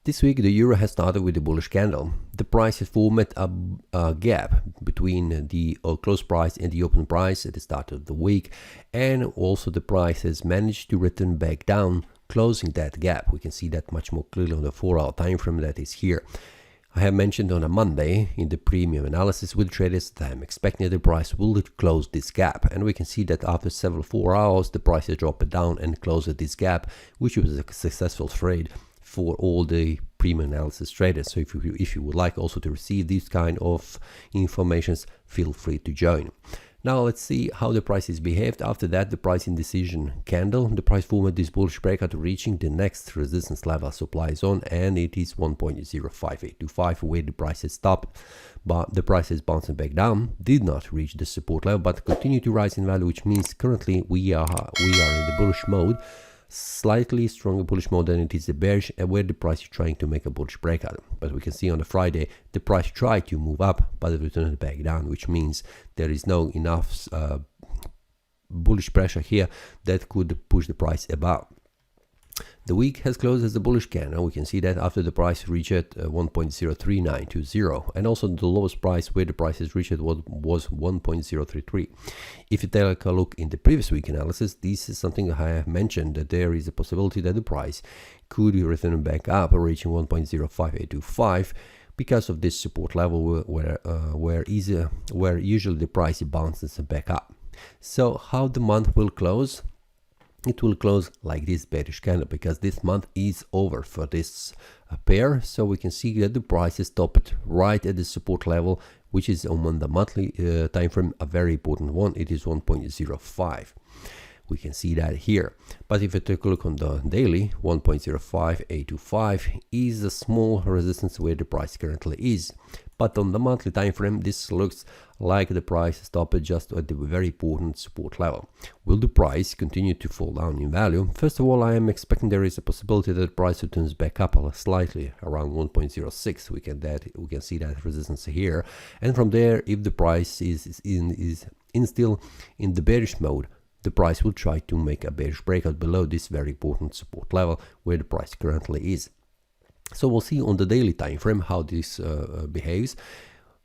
This week the euro has started with a bullish candle. The price has formed a gap between the close price and the open price at the start of the week, and also the price has managed to return back down, closing that gap. We can see that much more clearly on the 4-hour time frame that is here. I have mentioned on a Monday in the premium analysis with traders that I'm expecting that the price will close this gap, and we can see that after 4 hours the price has dropped down and closed this gap, which was a successful trade for all the premium analysis traders. So if you would like also to receive these kind of informations, feel free to join. Now let's see how the price is behaved. After that, the price indecision candle, the price formed this bullish breakout, reaching the next resistance level supply zone, and it is 1.05825 where the price has stopped. But the price is bouncing back down, did not reach the support level, but continue to rise in value, which means currently we are in the bullish mode. Slightly stronger bullish mode than it is the bearish, where the price is trying to make a bullish breakout. But we can see on the Friday the price tried to move up, but it returned back down, which means there is no enough bullish pressure here that could push the price above. The week has closed as a bullish candle. We can see that after the price reached 1.03920, and also the lowest price where the price has reached was 1.033. If you take a look in the previous week analysis, this is something I have mentioned, that there is a possibility that the price could return back up, reaching 1.05825 because of this support level where usually the price bounces back up. So how the month will close? It will close like this bearish candle, because this month is over for this pair. So we can see that the price is stopped right at the support level, which is on the monthly time frame a very important one. It is 1.05. We can see that here. But if you take a look on the daily, 1.05825 is a small resistance where the price currently is. But on the monthly time frame, this looks like the price stopped just at the very important support level. Will the price continue to fall down in value? First of all, I am expecting there is a possibility that the price returns back up slightly around 1.06. We can see that resistance here, and from there, if the price is still in the bearish mode, the price will try to make a bearish breakout below this very important support level where the price currently is. So we'll see on the daily time frame how this behaves.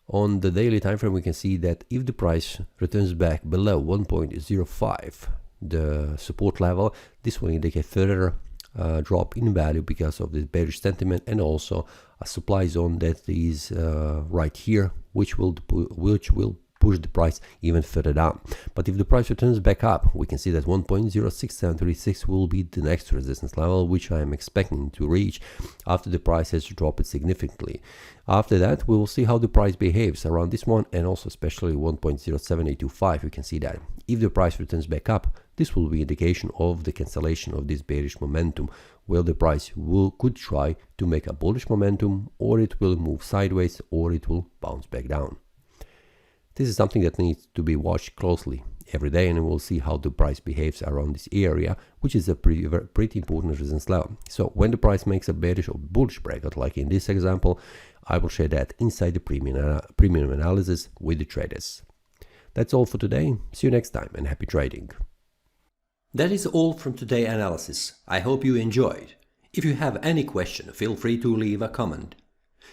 On the daily time frame, we can see that if the price returns back below 1.05, the support level, this will indicate further drop in value because of the bearish sentiment, and also a supply zone that is right here, which will push the price even further down. But if the price returns back up, we can see that 1.06736 will be the next resistance level, which I am expecting to reach after the price has dropped significantly. After that, we will see how the price behaves around this one, and also especially 1.07825. We can see that if the price returns back up, this will be indication of the cancellation of this bearish momentum, where the price could try to make a bullish momentum, or it will move sideways, or it will bounce back down. This is something that needs to be watched closely every day, and we'll see how the price behaves around this area, which is a pretty important resistance level. So when the price makes a bearish or bullish breakout, like in this example, I will share that inside the premium analysis with the traders. That's all for today. See you next time, and happy trading. That is all from today's analysis. I hope you enjoyed. If you have any question, feel free to leave a comment.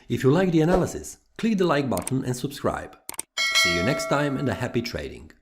If you like the analysis, click the like button and subscribe. See you next time, and a happy trading.